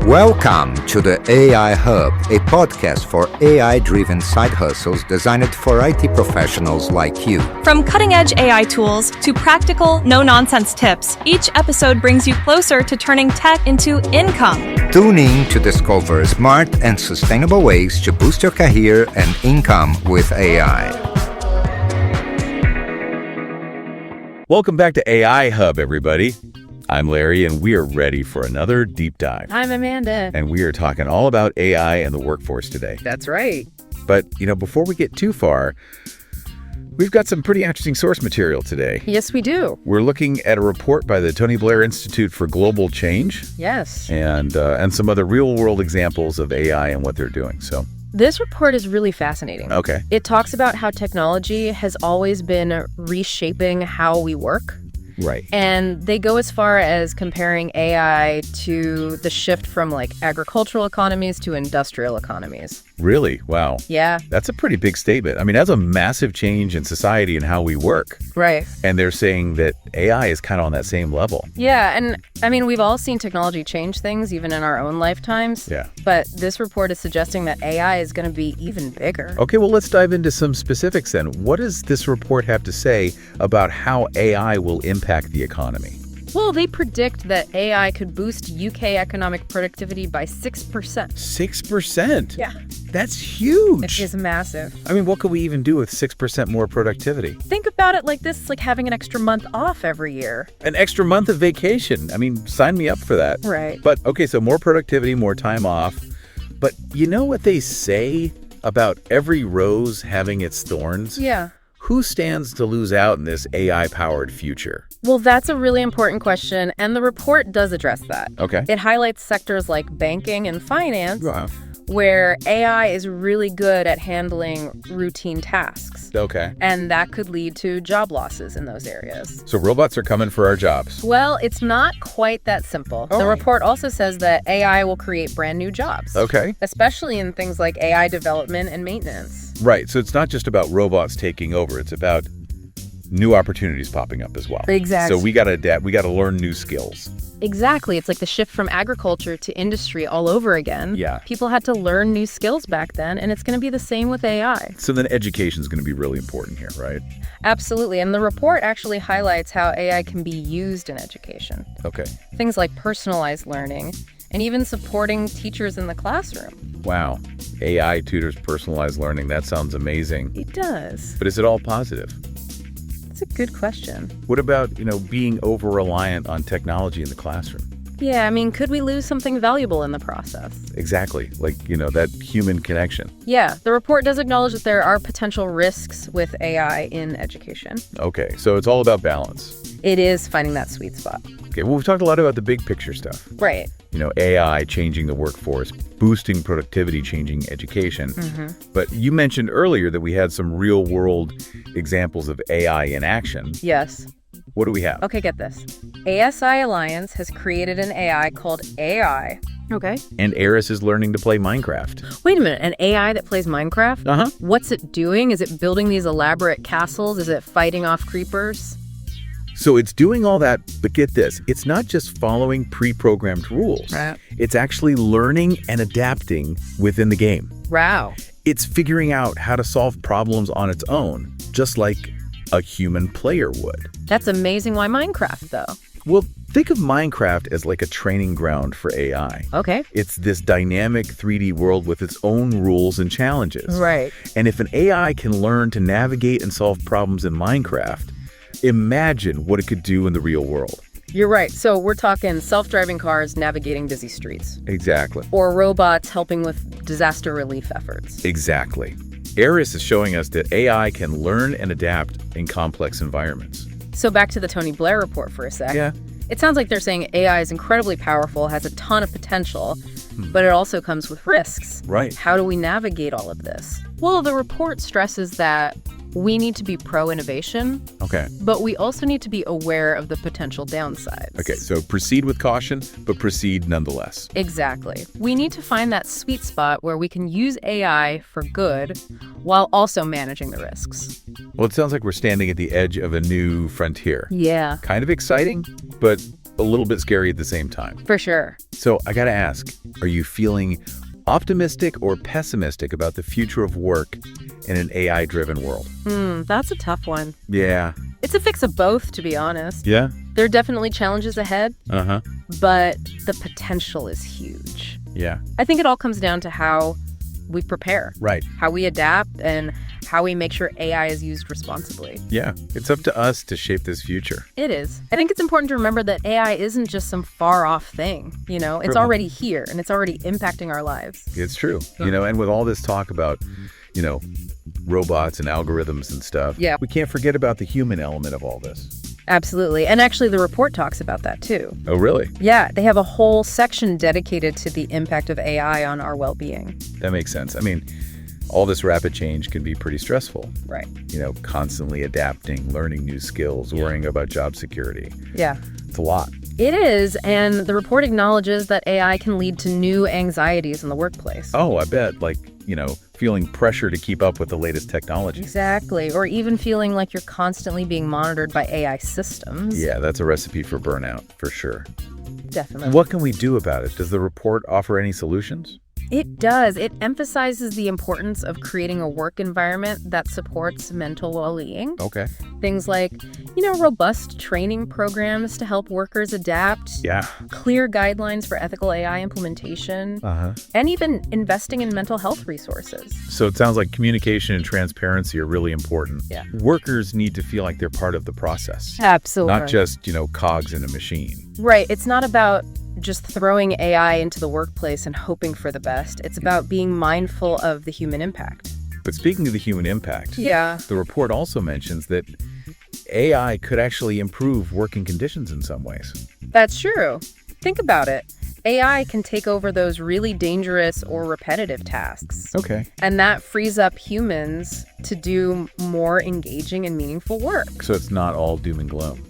Welcome to the AI Hub, a podcast for AI-driven side hustles designed for IT professionals like you. From cutting-edge AI tools to practical, no-nonsense tips, each episode brings you closer to turning tech into income. Tune in to discover smart and sustainable ways to boost your career and income with AI. Welcome back to AI Hub, everybody. I'm Larry, and we are ready for another deep dive. I'm Amanda. And we are talking all about AI and the workforce today. That's right. But, before we get too far, we've got some pretty interesting source material today. Yes, we do. We're looking at a report by the Tony Blair Institute for Global Change. Yes. And some other real-world examples of AI and what they're doing. So this report is really fascinating. Okay. It talks about how technology has always been reshaping how we work. Right. And they go as far as comparing AI to the shift from agricultural economies to industrial economies. Really? Wow. Yeah. That's a pretty big statement. That's a massive change in society and how we work. Right. And they're saying that AI is kind of on that same level. Yeah. And we've all seen technology change things even in our own lifetimes. Yeah. But this report is suggesting that AI is going to be even bigger. Okay, well, let's dive into some specifics then. What does this report have to say about how AI will impact the economy? Well, they predict that AI could boost UK economic productivity by 6%. 6%? Yeah. That's huge. It is massive. What could we even do with 6% more productivity? Think about it like this, like having an extra month off every year. An extra month of vacation. Sign me up for that. Right. But, okay, so more productivity, more time off. But you know what they say about every rose having its thorns? Yeah. Who stands to lose out in this AI-powered future? Well, that's a really important question, and the report does address that. Okay. It highlights sectors like banking and finance, Wow. where AI is really good at handling routine tasks. Okay. And that could lead to job losses in those areas. So robots are coming for our jobs. Well, it's not quite that simple. Oh. The report also says that AI will create brand new jobs. Okay. Especially in things like AI development and maintenance. Right. So it's not just about robots taking over. It's about new opportunities popping up as well. Exactly. So we got to adapt. We got to learn new skills. Exactly. It's like the shift from agriculture to industry all over again. Yeah. People had to learn new skills back then, and it's going to be the same with AI. So then education is going to be really important here, right? Absolutely. And the report actually highlights how AI can be used in education. Okay. Things like personalized learning and even supporting teachers in the classroom. Wow. AI tutors personalized learning. That sounds amazing. It does. But is it all positive? That's a good question. What about, being over-reliant on technology in the classroom? Yeah, could we lose something valuable in the process? Exactly. That human connection. Yeah, the report does acknowledge that there are potential risks with AI in education. Okay, so it's all about balance. It is finding that sweet spot. Okay, well, we've talked a lot about the big picture stuff. Right. AI changing the workforce, boosting productivity, changing education. Mm-hmm. But you mentioned earlier that we had some real-world examples of AI in action. Yes. What do we have? Okay, get this. ASI Alliance has created an AI called AI. Okay. And Eris is learning to play Minecraft. Wait a minute, an AI that plays Minecraft? Uh-huh. What's it doing? Is it building these elaborate castles? Is it fighting off creepers? So it's doing all that, but get this, it's not just following pre-programmed rules. Right. It's actually learning and adapting within the game. Wow. It's figuring out how to solve problems on its own, just like a human player would. That's amazing. Why Minecraft, though? Well, think of Minecraft as like a training ground for AI. Okay. It's this dynamic 3D world with its own rules and challenges. Right. And if an AI can learn to navigate and solve problems in Minecraft, imagine what it could do in the real world. You're right. So we're talking self-driving cars navigating busy streets. Exactly. Or robots helping with disaster relief efforts. Exactly. Eris is showing us that AI can learn and adapt in complex environments. So back to the Tony Blair report for a sec. Yeah. It sounds like they're saying AI is incredibly powerful, has a ton of potential, but it also comes with risks. Right. How do we navigate all of this? Well, the report stresses that we need to be pro-innovation, Okay. but we also need to be aware of the potential downsides. Okay, so proceed with caution, but proceed nonetheless. Exactly. We need to find that sweet spot where we can use AI for good while also managing the risks. Well, it sounds like we're standing at the edge of a new frontier. Yeah. Kind of exciting, but a little bit scary at the same time. For sure. So I got to ask, are you feeling optimistic or pessimistic about the future of work in an AI-driven world? That's a tough one. Yeah. It's a fix of both, to be honest. Yeah? There are definitely challenges ahead, Uh-huh. but the potential is huge. Yeah. I think it all comes down to how we prepare, Right. how we adapt, and how we make sure AI is used responsibly. Yeah. It's up to us to shape this future. It is. I think it's important to remember that AI isn't just some far-off thing, It's True. already here, and it's already impacting our lives. It's true. And with all this talk about, robots and algorithms and stuff, Yeah. we can't forget about the human element of all this. Absolutely. And actually, the report talks about that, too. Oh, really? Yeah, they have a whole section dedicated to the impact of AI on our well-being. That makes sense. I mean, all this rapid change can be pretty stressful. Right. Constantly adapting, learning new skills, worrying about job security. Yeah. It's a lot. It is, and the report acknowledges that AI can lead to new anxieties in the workplace. Oh, I bet. Like, feeling pressure to keep up with the latest technology. Exactly, or even feeling like you're constantly being monitored by AI systems. Yeah, that's a recipe for burnout, for sure. Definitely. What can we do about it? Does the report offer any solutions? It does. It emphasizes the importance of creating a work environment that supports mental well-being. Okay. Things like, robust training programs to help workers adapt. Yeah. Clear guidelines for ethical AI implementation. Uh-huh. And even investing in mental health resources. So it sounds like communication and transparency are really important. Yeah. Workers need to feel like they're part of the process. Absolutely. Not just, cogs in a machine. Right. It's not about just throwing AI into the workplace and hoping for the best. It's about being mindful of the human impact. But speaking of the human impact, Yeah. the report also mentions that AI could actually improve working conditions in some ways. That's true. Think about it. AI can take over those really dangerous or repetitive tasks. Okay. And that frees up humans to do more engaging and meaningful work. So it's not all doom and gloom.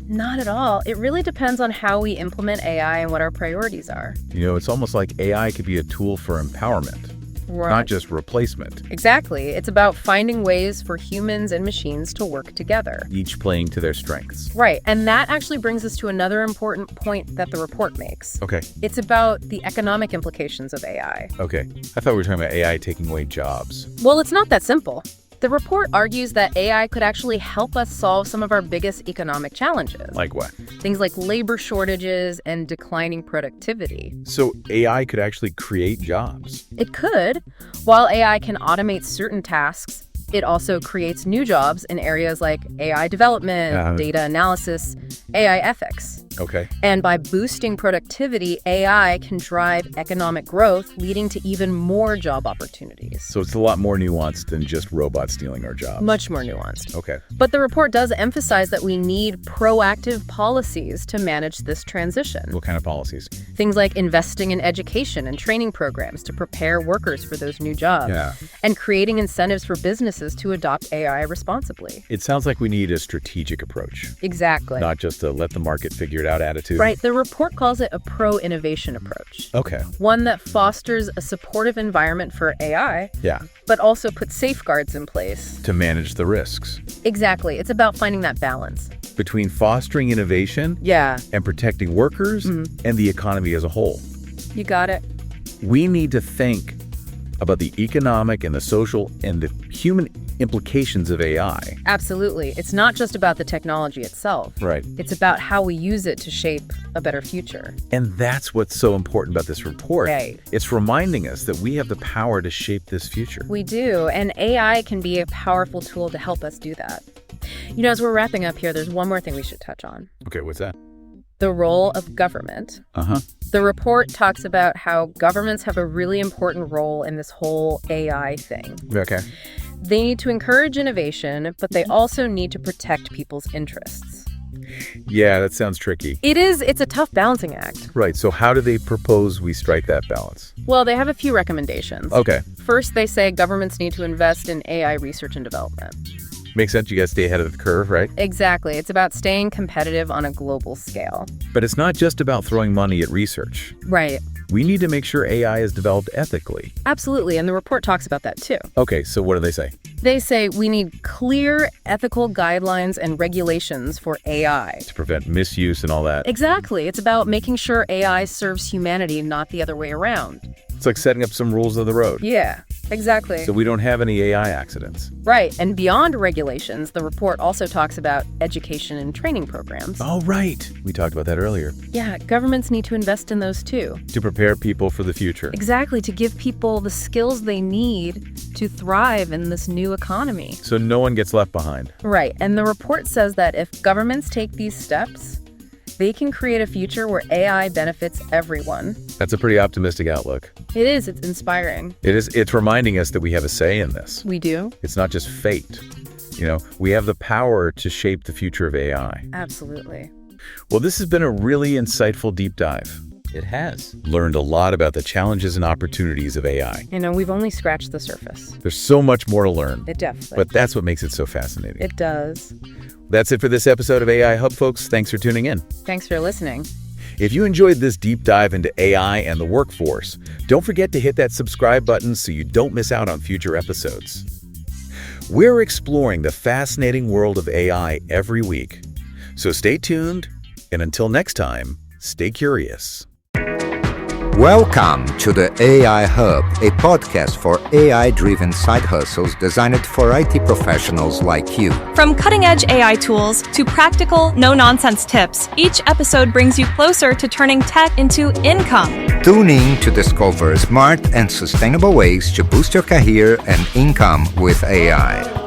Not at all. It really depends on how we implement AI and what our priorities are. It's almost like AI could be a tool for empowerment, not just replacement, Exactly. It's about finding ways for humans and machines to work together. each playing to their strengths. Right. And that actually brings us to another important point that the report makes. Okay. It's about the economic implications of AI. Okay. I thought we were talking about AI taking away jobs. Well, it's not that simple. The report argues that AI could actually help us solve some of our biggest economic challenges. Like what? Things like labor shortages and declining productivity. So AI could actually create jobs. It could. While AI can automate certain tasks, it also creates new jobs in areas like AI development, data analysis, AI ethics. Okay. And by boosting productivity, AI can drive economic growth, leading to even more job opportunities. So it's a lot more nuanced than just robots stealing our jobs. Much more nuanced. Okay. But the report does emphasize that we need proactive policies to manage this transition. What kind of policies? Things like investing in education and training programs to prepare workers for those new jobs. Yeah. And creating incentives for businesses to adopt AI responsibly. It sounds like we need a strategic approach, Exactly. not just a let the market figure it out attitude. Right. The report calls it a pro-innovation approach. Okay. One that fosters a supportive environment for AI, Yeah. but also puts safeguards in place. To manage the risks Exactly. It's about finding that balance. between fostering innovation Yeah. and protecting workers and the economy as a whole. You got it. We need to think about the economic and the social and the human implications of AI. Absolutely. It's not just about the technology itself. Right. It's about how we use it to shape a better future. And that's what's so important about this report. Right. It's reminding us that we have the power to shape this future. We do, and AI can be a powerful tool to help us do that. As we're wrapping up here, there's one more thing we should touch on. Okay, what's that? The role of government. Uh-huh. The report talks about how governments have a really important role in this whole AI thing. Okay. They need to encourage innovation, but they also need to protect people's interests. Yeah, that sounds tricky. It's a tough balancing act. Right, so how do they propose we strike that balance? Well, they have a few recommendations. Okay. First, they say governments need to invest in AI research and development. Makes sense, you gotta stay ahead of the curve, right? Exactly. It's about staying competitive on a global scale. But it's not just about throwing money at research. Right. We need to make sure AI is developed ethically. Absolutely, and the report talks about that too. Okay, so what do they say? They say we need clear ethical guidelines and regulations for AI. To prevent misuse and all that. Exactly. It's about making sure AI serves humanity, not the other way around. It's like setting up some rules of the road. Yeah, exactly. So we don't have any AI accidents. Right. And beyond regulations, the report also talks about education and training programs. Oh, right. We talked about that earlier. Yeah, governments need to invest in those too. To prepare people for the future. Exactly, to give people the skills they need to thrive in this new economy. So no one gets left behind. Right. And the report says that if governments take these steps, they can create a future where AI benefits everyone. That's a pretty optimistic outlook. It is. It's inspiring. It's reminding us that we have a say in this. We do. It's not just fate. We have the power to shape the future of AI. Absolutely. Well, this has been a really insightful deep dive. It has. Learned a lot about the challenges and opportunities of AI. We've only scratched the surface. There's so much more to learn. It definitely. But that's what makes it so fascinating. It does. That's it for this episode of AI Hub, folks. Thanks for tuning in. Thanks for listening. If you enjoyed this deep dive into AI and the workforce, don't forget to hit that subscribe button so you don't miss out on future episodes. We're exploring the fascinating world of AI every week. So stay tuned, and until next time, stay curious. Welcome to the AI Hub, a podcast for AI-driven side hustles designed for IT professionals like you. From cutting-edge AI tools to practical, no-nonsense tips, each episode brings you closer to turning tech into income. Tune in to discover smart and sustainable ways to boost your career and income with AI.